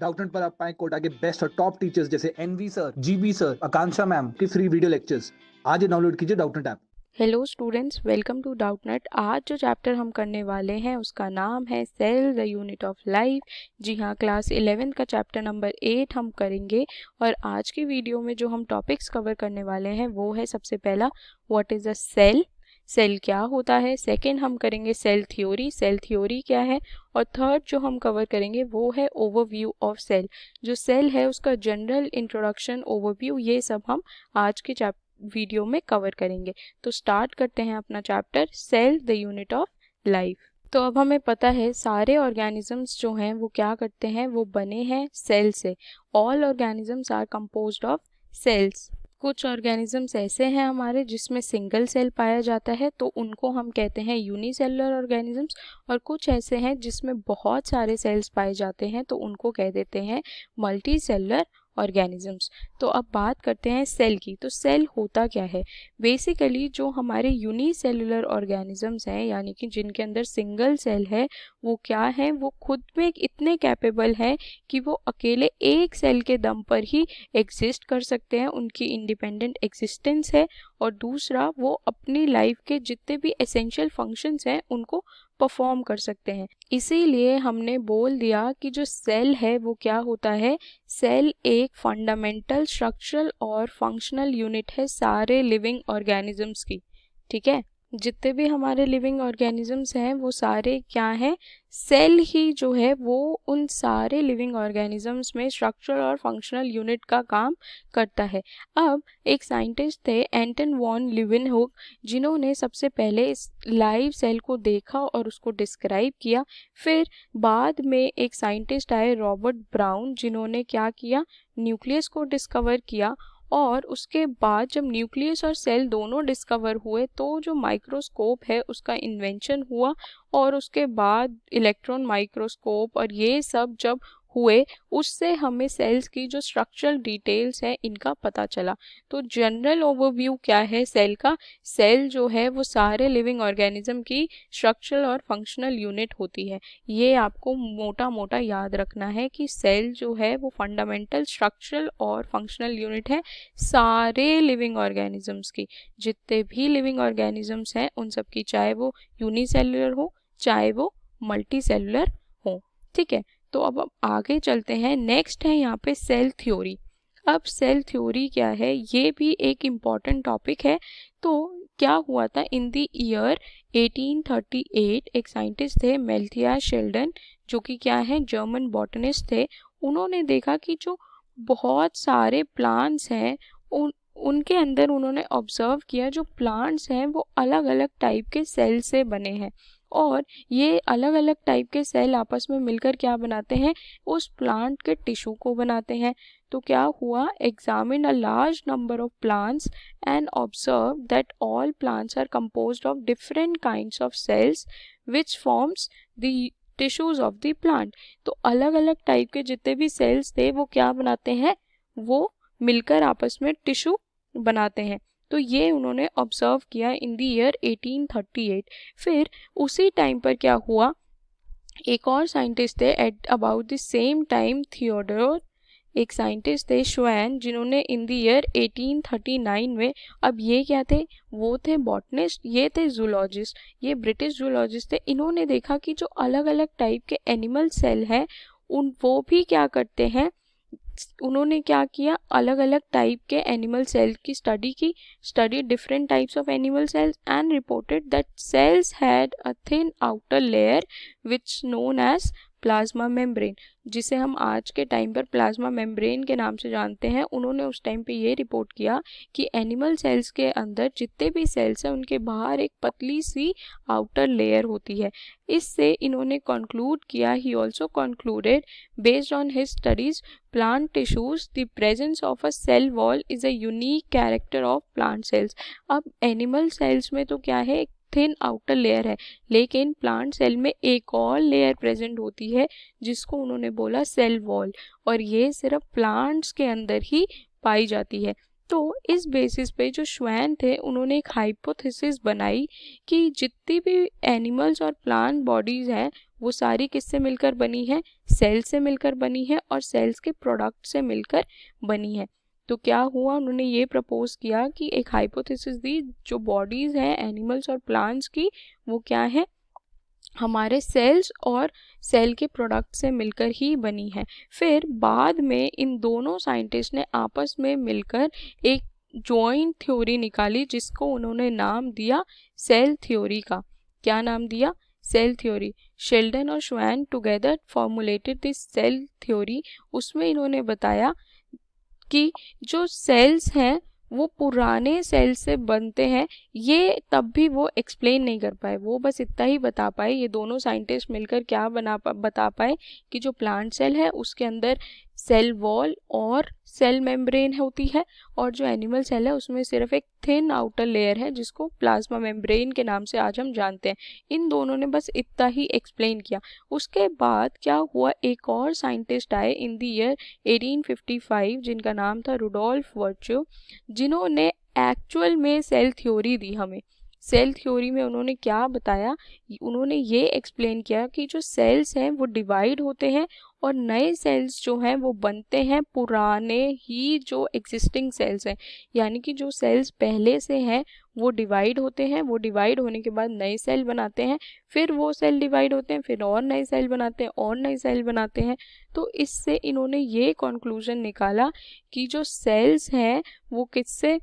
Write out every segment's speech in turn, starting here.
Doubtnut पर आप पाएं कोटा के बेस्ट और टॉप टीचर्स जैसे NV sir, GB sir, Akanksha ma'am की फ्री वीडियो लेक्चर्स। आज ही डाउनलोड कीजिए Doubtnut app. Hello students, welcome to Doubtnut. आज जो चैप्टर हम करने वाले हैं उसका नाम है cell the unit of life. जी हाँ, क्लास 11 का चैप्टर नंबर 8 हम करेंगे। और आज की वीडियो में जो हम टॉपिक्स कवर करने वाले हैं वो है सबसे पहला what is a cell, cell क्या होता है। सेकंड हम करेंगे सेल थ्योरी क्या है। और थर्ड जो हम कवर करेंगे वो है ओवरव्यू ऑफ सेल, जो सेल है उसका जनरल इंट्रोडक्शन, ओवरव्यू, ये सब हम आज के वीडियो में कवर करेंगे। तो स्टार्ट करते हैं अपना chapter cell the unit of life. तो अब हमें पता है सारे ऑर्गेनिजम्स जो हैं वो क्या करते हैं, वो बने हैं सेल से। All organisms are composed of cells. कुछ ऑर्गेनिजम्स ऐसे हैं हमारे जिसमें सिंगल सेल पाया जाता है, तो उनको हम कहते हैं यूनिसेलुलर ऑर्गेनिजम्स। और कुछ ऐसे हैं जिसमें बहुत सारे सेल्स पाए जाते हैं, तो उनको कह देते हैं मल्टी सेलुलर ऑर्गेनिजम्स। तो अब बात करते हैं सेल की। तो सेल होता क्या है? बेसिकली जो हमारे यूनिसेलुलर ऑर्गेनिजम्स हैं, यानी कि जिनके अंदर सिंगल सेल है, वो क्या है, वो खुद में इतने कैपेबल हैं कि वो अकेले एक सेल के दम पर ही एग्जिस्ट कर सकते हैं, उनकी इंडिपेंडेंट एग्जिस्टेंस है। और दूसरा, वो अपनी लाइफ के जितने भी एसेंशियल फंक्शंस हैं उनको परफॉर्म कर सकते हैं। इसीलिए हमने बोल दिया कि जो सेल है वो क्या होता है। सेल एक फंडामेंटल स्ट्रक्चरल और फंक्शनल यूनिट है सारे लिविंग ऑर्गेनिजम्स की। ठीक है, जितने भी हमारे लिविंग ऑर्गेनिजम्स हैं वो सारे क्या हैं, सेल ही जो है वो उन सारे लिविंग ऑर्गेनिजम्स में स्ट्रक्चरल और फंक्शनल यूनिट का काम करता है। अब एक साइंटिस्ट थे एंटन वॉन लीeuwenhoek, जिन्होंने सबसे पहले इस लाइव सेल को देखा और उसको डिस्क्राइब किया। फिर बाद में एक साइंटिस्ट आए रॉबर्ट ब्राउन, जिन्होंने क्या किया, न्यूक्लियस को डिस्कवर किया। और उसके बाद जब न्यूक्लियस और सेल दोनों डिस्कवर हुए तो जो माइक्रोस्कोप है उसका इन्वेंशन हुआ। और उसके बाद इलेक्ट्रॉन माइक्रोस्कोप और ये सब जब हुए, उससे हमें सेल्स की जो स्ट्रक्चरल डिटेल्स हैं इनका पता चला। तो जनरल ओवरव्यू क्या है सेल का? सेल जो है वो सारे लिविंग ऑर्गेनिज्म की स्ट्रक्चरल और फंक्शनल यूनिट होती है। ये आपको मोटा मोटा याद रखना है कि सेल जो है वो फंडामेंटल स्ट्रक्चरल और फंक्शनल यूनिट है सारे लिविंग ऑर्गेनिजम्स की। जितने भी लिविंग ऑर्गेनिजम्स हैं उन सब की, चाहे वो यूनिसेलुलर हो चाहे वो मल्टी सेलुलर हो। ठीक है, तो अब आगे चलते हैं। नेक्स्ट है यहाँ पे सेल थ्योरी। अब सेल थ्योरी क्या है, ये भी एक इम्पॉर्टेंट टॉपिक है। तो क्या हुआ था, इन द ईयर 1838 एक साइंटिस्ट थे मेल्थियास शेल्डन, जो कि क्या है, जर्मन बॉटनिस्ट थे। उन्होंने देखा कि जो बहुत सारे प्लांट्स हैं उनके अंदर उन्होंने ऑब्जर्व किया, जो प्लांट्स हैं वो अलग अलग टाइप के सेल से बने हैं। और ये अलग अलग टाइप के सेल आपस में मिलकर क्या बनाते हैं, उस प्लांट के टिश्यू को बनाते हैं। तो क्या हुआ, examine a large number of plants and observe that all plants are composed of different kinds of cells which forms the tissues of the plant. तो अलग अलग टाइप के जितने भी सेल्स थे वो क्या बनाते हैं, वो मिलकर आपस में टिश्यू बनाते हैं। तो ये उन्होंने ऑब्जर्व किया इन द ईयर 1838। फिर उसी टाइम पर क्या हुआ, एक और साइंटिस्ट थे at about the same time, Theodore, एक साइंटिस्ट थे श्वैन, जिन्होंने इन द ईयर 1839 में, अब ये क्या थे, वो थे बॉटनिस्ट, ये थे जूलॉजिस्ट, ये ब्रिटिश जूलॉजिस्ट थे। इन्होंने देखा कि जो अलग अलग टाइप के एनिमल सेल हैं उन वो भी क्या करते हैं, उन्होंने क्या किया, अलग अलग टाइप के एनिमल सेल की स्टडी की, study different types of animal cells and reported that cells had a thin outer layer which known as plasma membrane, जिसे हम आज के टाइम पर प्लाज्मा मेम्ब्रेन के नाम से जानते हैं। उन्होंने उस टाइम पे ये रिपोर्ट किया कि एनिमल सेल्स के अंदर जितने भी सेल्स हैं उनके बाहर एक पतली सी आउटर लेयर होती है। इससे इन्होंने कंक्लूड किया, he also concluded based on his studies plant tissues, the presence of a cell wall is a unique character of plant cells। अब एनिमल सेल्स में तो क्या है, एक थिन आउटर लेयर है, लेकिन प्लांट सेल में एक और लेयर प्रेजेंट होती है जिसको उन्होंने बोला सेल वॉल, और ये सिर्फ प्लांट्स के अंदर ही पाई जाती है। तो इस बेसिस पे जो श्वैन थे उन्होंने एक हाइपोथेसिस बनाई कि जितनी भी एनिमल्स और प्लांट बॉडीज हैं वो सारी किससे मिलकर बनी है, सेल से मिलकर बनी है और सेल्स के प्रोडक्ट से मिलकर बनी है। तो क्या हुआ, उन्होंने ये प्रपोज किया कि एक हाइपोथेसिस दी, जो बॉडीज हैं एनिमल्स और प्लांट्स की वो क्या है, हमारे सेल्स और सेल के प्रोडक्ट से मिलकर ही बनी है। फिर बाद में इन दोनों साइंटिस्ट ने आपस में मिलकर एक जॉइंट थ्योरी निकाली जिसको उन्होंने नाम दिया सेल थ्योरी का। क्या नाम दिया, सेल थ्योरी। शेल्डन और Schwann together formulated this cell theory. उसमें इन्होंने बताया कि जो सेल्स हैं वो पुराने सेल से बनते हैं। ये तब भी वो एक्सप्लेन नहीं कर पाए, वो बस इतना ही बता पाए, ये दोनों साइंटिस्ट मिलकर क्या बता पाए कि जो प्लांट सेल है उसके अंदर सेल वॉल और सेल मेम्ब्रेन होती है, और जो एनिमल सेल है उसमें सिर्फ एक थिन आउटर लेयर है जिसको प्लाज्मा मेम्ब्रेन के नाम से आज हम जानते हैं। इन दोनों ने बस इतना ही एक्सप्लेन किया। उसके बाद क्या हुआ, एक और साइंटिस्ट आए इन द ईयर 1855 जिनका नाम था रुडोल्फ वर्च्यू, जिन्होंने एक्चुअल में सेल थ्योरी दी हमें। सेल थ्योरी में उन्होंने क्या बताया, उन्होंने ये एक्सप्लेन किया कि जो सेल्स हैं वो डिवाइड होते हैं और नए सेल्स जो हैं वो बनते हैं पुराने ही जो एग्जिस्टिंग सेल्स हैं। यानी कि जो सेल्स पहले से हैं वो डिवाइड होते हैं, वो डिवाइड होने के बाद नए सेल बनाते हैं, फिर वो सेल डिवाइड होते हैं, फिर और नए सेल बनाते हैं और नए सेल बनाते हैं। तो इससे इन्होंने ये कंक्लूजन निकाला कि जो सेल्स हैं वो किससे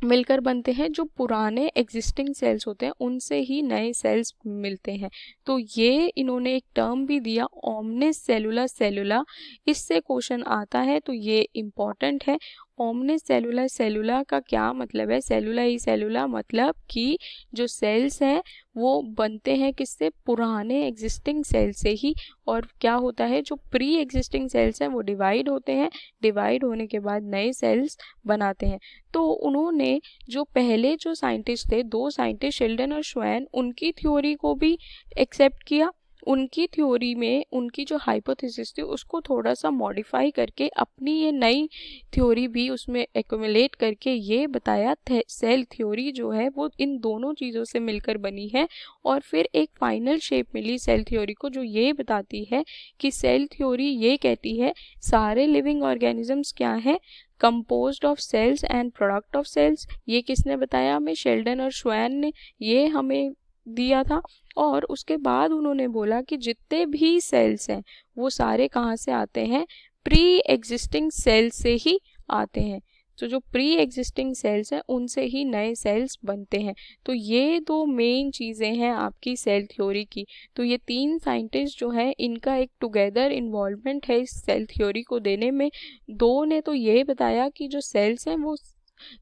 मिलकर बनते हैं, जो पुराने एग्जिस्टिंग सेल्स होते हैं उनसे ही नए सेल्स मिलते हैं। तो ये इन्होंने एक टर्म भी दिया ओमनिस सेलुला सेलुला। इससे क्वेश्चन आता है तो ये इम्पॉर्टेंट है। ओमनिस सेलुला सेलुला का क्या मतलब है, सेलुला ही सेलुला मतलब कि जो सेल्स हैं वो बनते हैं किससे, पुराने एग्जिस्टिंग सेल से ही। और क्या होता है, जो प्री एग्जिस्टिंग सेल्स हैं वो डिवाइड होते हैं, डिवाइड होने के बाद नए सेल्स बनाते हैं। तो उन्होंने जो पहले जो साइंटिस्ट थे, दो साइंटिस्ट शेल्डन और श्वैन, उनकी थ्योरी को भी एक्सेप्ट किया। उनकी थ्योरी में उनकी जो हाइपोथेसिस थी उसको थोड़ा सा मॉडिफाई करके अपनी ये नई थ्योरी भी उसमें एक्युमुलेट करके ये बताया सेल थ्योरी जो है वो इन दोनों चीज़ों से मिलकर बनी है। और फिर एक फाइनल शेप मिली सेल थ्योरी को जो ये बताती है कि सेल थ्योरी ये कहती है सारे लिविंग ऑर्गेनिजम्स क्या हैं, composed of cells and product of cells. ये किसने बताया हमें, शेल्डन और श्वैन ने ये हमें दिया था। और उसके बाद उन्होंने बोला कि जितने भी सेल्स हैं वो सारे कहाँ से आते हैं, प्री एग्जिस्टिंग सेल्स से ही आते हैं। तो जो प्री एग्जिस्टिंग सेल्स हैं उनसे ही नए सेल्स बनते हैं। तो ये दो मेन चीज़ें हैं आपकी सेल थ्योरी की। तो ये तीन साइंटिस्ट जो हैं इनका एक टुगेदर इन्वॉल्वमेंट है इस सेल थ्योरी को देने में। दो ने तो ये बताया कि जो सेल्स हैं वो,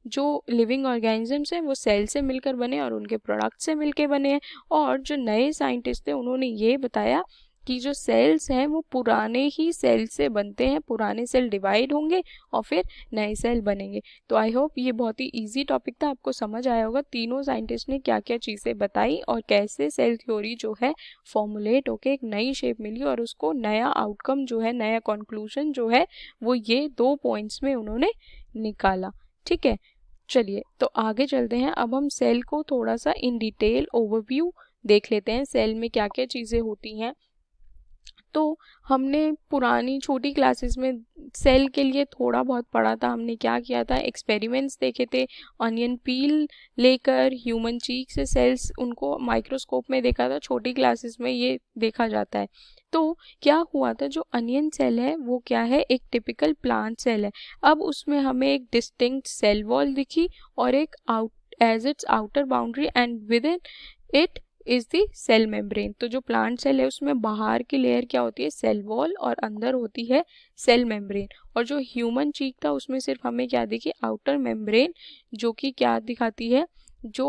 जो लिविंग ऑर्गेनिजम्स हैं वो सेल से मिलकर बने और उनके प्रोडक्ट से मिलकर बने हैं। और जो नए साइंटिस्ट थे उन्होंने ये बताया कि जो सेल्स हैं वो पुराने ही सेल से बनते हैं, पुराने सेल डिवाइड होंगे और फिर नए सेल बनेंगे। तो आई होप ये बहुत ही इजी टॉपिक था, आपको समझ आया होगा तीनों साइंटिस्ट ने क्या क्या चीज़ें बताई और कैसे सेल थ्योरी जो है फॉर्मुलेट होके एक नई शेप मिली और उसको नया आउटकम जो है, नया कंक्लूजन जो है वो ये 2 पॉइंट्स में उन्होंने निकाला। ठीक है, चलिए तो आगे चलते हैं। अब हम सेल को थोड़ा सा इन डिटेल ओवरव्यू देख लेते हैं, सेल में क्या क्या चीज़ें होती हैं। तो हमने पुरानी छोटी क्लासेस में सेल के लिए थोड़ा बहुत पढ़ा था। हमने क्या किया था, एक्सपेरिमेंट्स देखे थे, अनियन पील लेकर ह्यूमन चीक से सेल्स उनको माइक्रोस्कोप में देखा था, छोटी क्लासेस में ये देखा जाता है। तो क्या हुआ था, जो अनियन सेल है वो क्या है, एक टिपिकल प्लांट सेल है। अब उसमें हमें एक डिस्टिंक्ट सेल वॉल दिखी और एक out as its outer boundary and within it is the cell membrane. तो जो प्लांट सेल है उसमें बाहर की लेयर क्या होती है, सेल वॉल, और अंदर होती है सेल मेम्ब्रेन। और जो ह्यूमन चीक था उसमें सिर्फ हमें क्या दिखी, आउटर मेम्ब्रेन, जो कि क्या दिखाती है, जो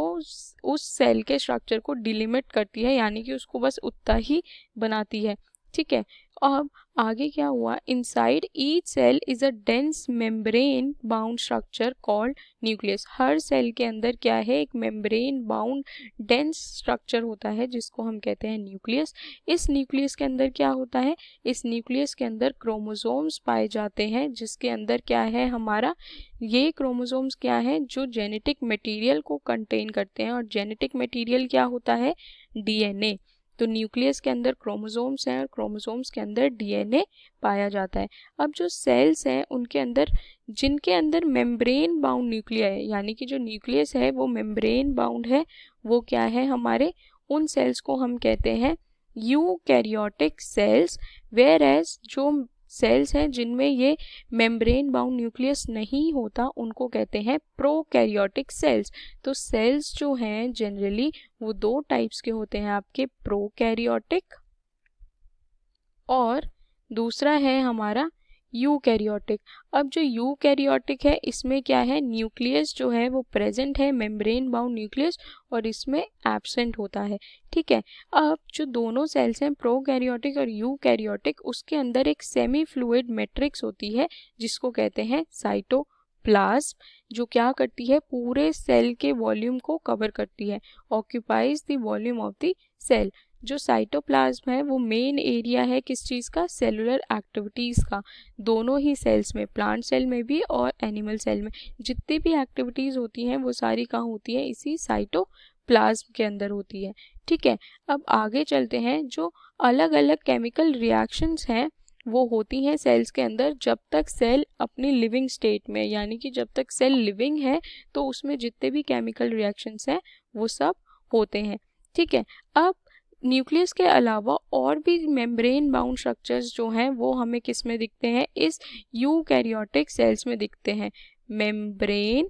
उस सेल के स्ट्रक्चर को डिलिमिट करती है, यानी कि उसको बस उतना ही बनाती है। ठीक है, अब आगे क्या हुआ, inside each cell is a dense membrane bound structure called nucleus. हर सेल के अंदर क्या है, एक मेम्ब्रेन बाउंड डेंस स्ट्रक्चर होता है जिसको हम कहते हैं न्यूक्लियस। इस न्यूक्लियस के अंदर क्या होता है, इस न्यूक्लियस के अंदर क्रोमोसोम्स पाए जाते हैं जिसके अंदर क्या है हमारा, ये क्रोमोसोम्स क्या है जो जेनेटिक मटेरियल को कंटेन करते हैं, और जेनेटिक मटेरियल क्या होता है, डीएनए। तो न्यूक्लियस के अंदर क्रोमोसोम्स हैं और क्रोमोसोम्स के अंदर डीएनए पाया जाता है। अब जो सेल्स हैं उनके अंदर, जिनके अंदर मेम्ब्रेन बाउंड न्यूक्लिया है, यानी कि जो न्यूक्लियस है वो मेम्ब्रेन बाउंड है, वो क्या है हमारे, उन सेल्स को हम कहते हैं यूकैरियोटिक सेल्स। वेयर एज जो सेल्स हैं जिनमें ये मेम्ब्रेन बाउंड न्यूक्लियस नहीं होता उनको कहते हैं प्रोकैरियोटिक सेल्स। तो सेल्स जो हैं जनरली वो दो टाइप्स के होते हैं आपके, प्रोकैरियोटिक और दूसरा है हमारा यूकैरियोटिक। अब जो यूकैरियोटिक है इसमें क्या है, न्यूक्लियस जो है वो प्रेजेंट है, मेम्ब्रेन बाउंड न्यूक्लियस, और इसमें एब्सेंट होता है। ठीक है, अब जो दोनों सेल्स हैं प्रोकैरियोटिक और यूकैरियोटिक, उसके अंदर एक सेमी फ्लूइड मैट्रिक्स होती है जिसको कहते हैं साइटोप्लाज्म, जो क्या करती है, पूरे सेल के वॉल्यूम को कवर करती है, occupies the volume of the cell. जो साइटोप्लाज्म है वो मेन एरिया है किस चीज़ का, सेलुलर एक्टिविटीज़ का। दोनों ही सेल्स में, प्लांट सेल में भी और एनिमल सेल में, जितनी भी एक्टिविटीज़ होती हैं वो सारी कहाँ होती है, इसी साइटोप्लाज्म के अंदर होती है। ठीक है, अब आगे चलते हैं। जो अलग अलग केमिकल रिएक्शंस हैं वो होती हैं सेल्स के अंदर जब तक सेल अपनी लिविंग स्टेट में, यानी कि जब तक सेल लिविंग है तो उसमें जितने भी केमिकल रिएक्शंस हैं वो सब होते हैं। ठीक है, अब न्यूक्लियस के अलावा और भी मेम्ब्रेन बाउंड स्ट्रक्चर्स जो हैं वो हमें किस में दिखते हैं, इस यूकैरियोटिक सेल्स में दिखते हैं, मेम्ब्रेन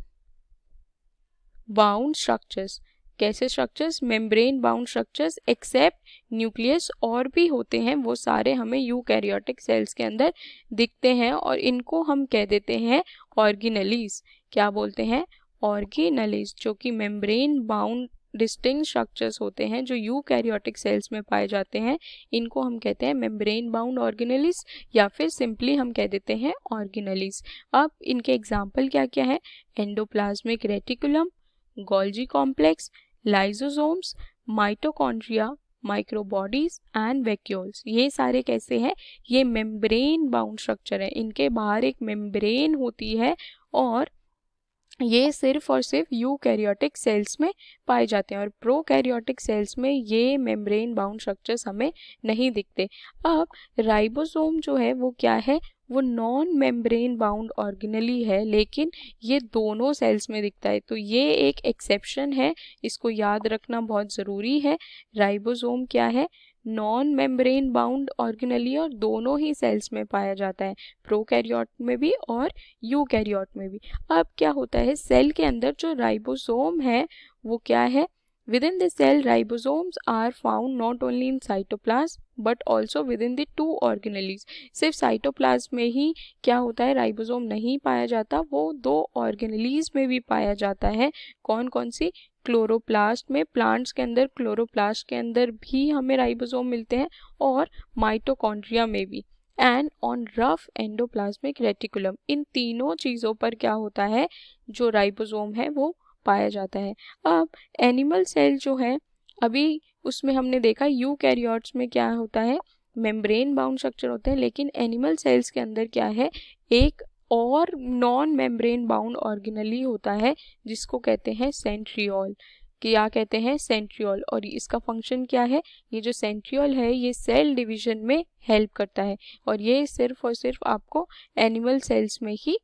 बाउंड स्ट्रक्चर्स। कैसे structures, membrane bound structures, except nucleus और भी होते हैं, वो सारे हमें यूकैरियोटिक सेल्स के अंदर दिखते हैं, और इनको हम कह देते हैं ऑर्गेनेलीज। क्या बोलते हैं, ऑर्गेनेलीज, जो कि मेम्ब्रेन बाउंड डिस्टिंक्ट स्ट्रक्चर्स होते हैं जो यूकैरियोटिक सेल्स में पाए जाते हैं, इनको हम कहते हैं मेम्ब्रेन बाउंड ऑर्गेनेलीज, या फिर सिंपली हम कह देते हैं ऑर्गेनेलीज। अब इनके एग्जाम्पल क्या क्या है, endoplasmic reticulum, Golgi complex, lysosomes, mitochondria, microbodies and vacuoles. ये सारे कैसे हैं, ये मेम्ब्रेन बाउंड स्ट्रक्चर है, इनके बाहर एक मेम्ब्रेन होती है, और ये सिर्फ और सिर्फ यूकैरियोटिक सेल्स में पाए जाते हैं, और प्रोकैरियोटिक सेल्स में ये मेम्ब्रेन बाउंड स्ट्रक्चर्स हमें नहीं दिखते। अब राइबोसोम जो है वो क्या है, वो नॉन मेम्ब्रेन बाउंड ऑर्गेनेली है, लेकिन ये दोनों सेल्स में दिखता है, तो ये एक एक्सेप्शन है, इसको याद रखना बहुत ज़रूरी है। राइबोसोम क्या है, नॉन मेम्ब्रेन बाउंड ऑर्गेनेली, और दोनों ही सेल्स में पाया जाता है, प्रोकैरियोट में भी और यूकैरियोट में भी। अब क्या होता है, सेल के अंदर जो राइबोसोम है वो क्या है, within the cell ribosomes are found not only in cytoplasm but also within the two organelles। सिर्फ साइटोप्लाज्म में ही क्या होता है, राइबोसोम नहीं पाया जाता, वो दो ऑर्गेनेलीज में भी पाया जाता है। कौन कौन सी, क्लोरोप्लास्ट में, प्लांट्स के अंदर क्लोरोप्लास्ट के अंदर भी हमें राइबोसोम मिलते हैं, और माइटोकॉन्ड्रिया में भी, and on rough endoplasmic reticulum. इन तीनों चीज़ों पर क्या होता है, जो राइबोसोम है वो पाया जाता है। अब एनिमल सेल जो है, अभी उसमें हमने देखा यूकैरियोट्स में क्या होता है, मेम्ब्रेन बाउंड स्ट्रक्चर होते हैं, लेकिन एनिमल सेल्स के अंदर क्या है, एक और नॉन मेम्ब्रेन बाउंड ऑर्गेनेली होता है जिसको कहते हैं सेंट्रियोल। क्या कहते हैं, सेंट्रियोल। और इसका फंक्शन क्या है, ये जो सेंट्रियोल है ये सेल डिवीजन में हेल्प करता है, और ये सिर्फ और सिर्फ आपको एनिमल सेल्स में ही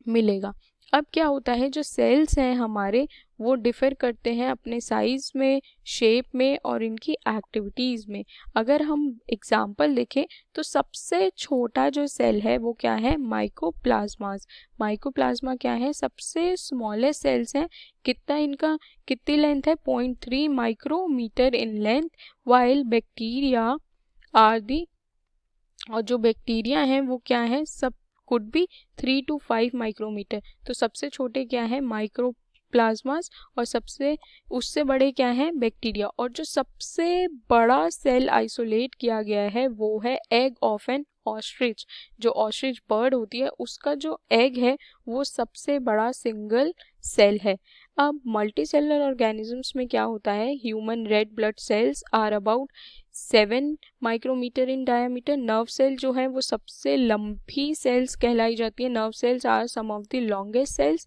मिलेगा। अब क्या होता है, जो सेल्स हैं हमारे वो डिफ़र करते हैं अपने साइज़ में, शेप में और इनकी एक्टिविटीज़ में। अगर हम एग्जांपल देखें तो सबसे छोटा जो सेल है वो क्या है, माइकोप्लाज्मास। माइकोप्लाज्मा क्या है, सबसे स्मॉलेस्ट सेल्स हैं। कितना इनका, कितनी लेंथ है, 0.3 micrometre in length, while bacteria are the, और जो बैक्टीरिया हैं वो क्या है, सब कुड बी 3 to 5 माइक्रोमीटर। तो सबसे छोटे क्या है, प्लाज्मास और सबसे उससे बड़े क्या हैं बैक्टीरिया। और जो सबसे बड़ा सेल आइसोलेट किया गया है वो है एग ऑफ एन ऑस्ट्रिच। जो ऑस्ट्रिच बर्ड होती है उसका जो एग है वो सबसे बड़ा सिंगल सेल है। अब मल्टी सेलुलर ऑर्गेनिजम्स में क्या होता है, human red blood cells are about 7 micrometre in diameter. Nerve cell जो है वो सबसे लंबी सेल्स कहलाई जाती है। Nerve cells are some of the longest cells.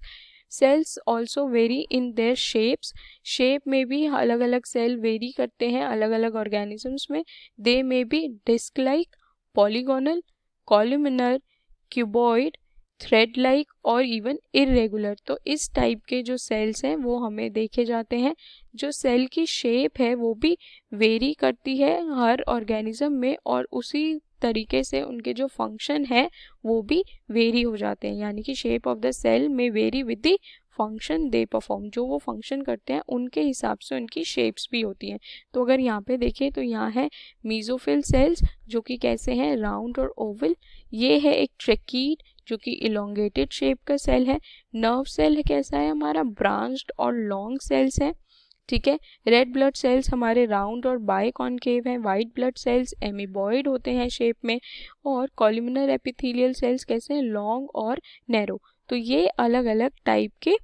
Cells also vary in their shapes. Shape में भी अलग अलग सेल वेरी करते हैं अलग अलग ऑर्गेनिजम्स में। They may be disc like, polygonal, columnar, cuboid, thread like और इवन इरेगुलर। तो इस टाइप के जो सेल्स हैं वो हमें देखे जाते हैं। जो सेल की शेप है वो भी वेरी करती है हर ऑर्गेनिज्म में, और उसी तरीके से उनके जो फंक्शन है वो भी वेरी हो जाते हैं। यानी कि शेप ऑफ द सेल में very with the function they perform. जो वो फंक्शन करते हैं उनके हिसाब से उनकी शेप्स भी होती हैं। तो अगर यहाँ पे देखें तो यहाँ है मीजोफिल सेल्स जो कि कैसे हैं, राउंड और ओवल। ये है एक ट्रैकीड जो कि इलोंगेटेड शेप का सेल है। नर्व सेल है कैसा है हमारा, ब्रांच्ड और लॉन्ग सेल्स है। ठीक है, रेड ब्लड सेल्स हमारे राउंड और बाय कॉन्केव हैं। वाइट ब्लड सेल्स एमीबॉइड होते हैं शेप में। और कॉलमिनर एपिथेलियल सेल्स कैसे हैं, लॉन्ग और नैरो। तो ये अलग अलग टाइप के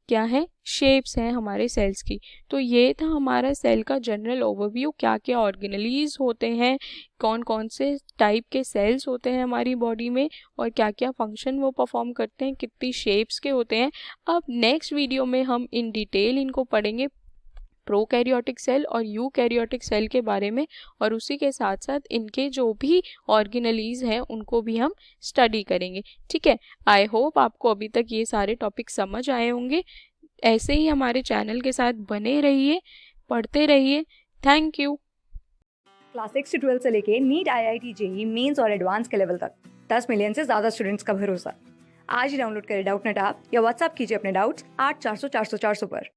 क्या है, शेप्स हैं हमारे सेल्स की। तो ये था हमारा सेल का जनरल ओवरव्यू, क्या क्या ऑर्गेनेलीज होते हैं, कौन कौन से टाइप के सेल्स होते हैं हमारी बॉडी में और क्या क्या फंक्शन वो परफॉर्म करते हैं, कितनी शेप्स के होते हैं। अब नेक्स्ट वीडियो में हम इन डिटेल इनको पढ़ेंगे, प्रोकैरियोटिक सेल और यूकैरियोटिक सेल के बारे में, और उसी के साथ साथ इनके जो भी ऑर्गेनेलीज हैं उनको भी हम स्टडी करेंगे। ठीक है, आई होप आपको अभी तक ये सारे टॉपिक समझ आए होंगे। ऐसे ही हमारे चैनल के साथ बने रहिए, पढ़ते रहिए। Thank you. क्लास 6 से 12 से लेके नीट, IIT, जेई मेंस और एडवांस के लेवल तक 10 मिलियन से ज़्यादा स्टूडेंट्स का भरोसा। आज ही डाउनलोड करें डाउटनेट ऐप या व्हाट्सएप कीजिए अपने डाउट्स 8400 400 400 पर।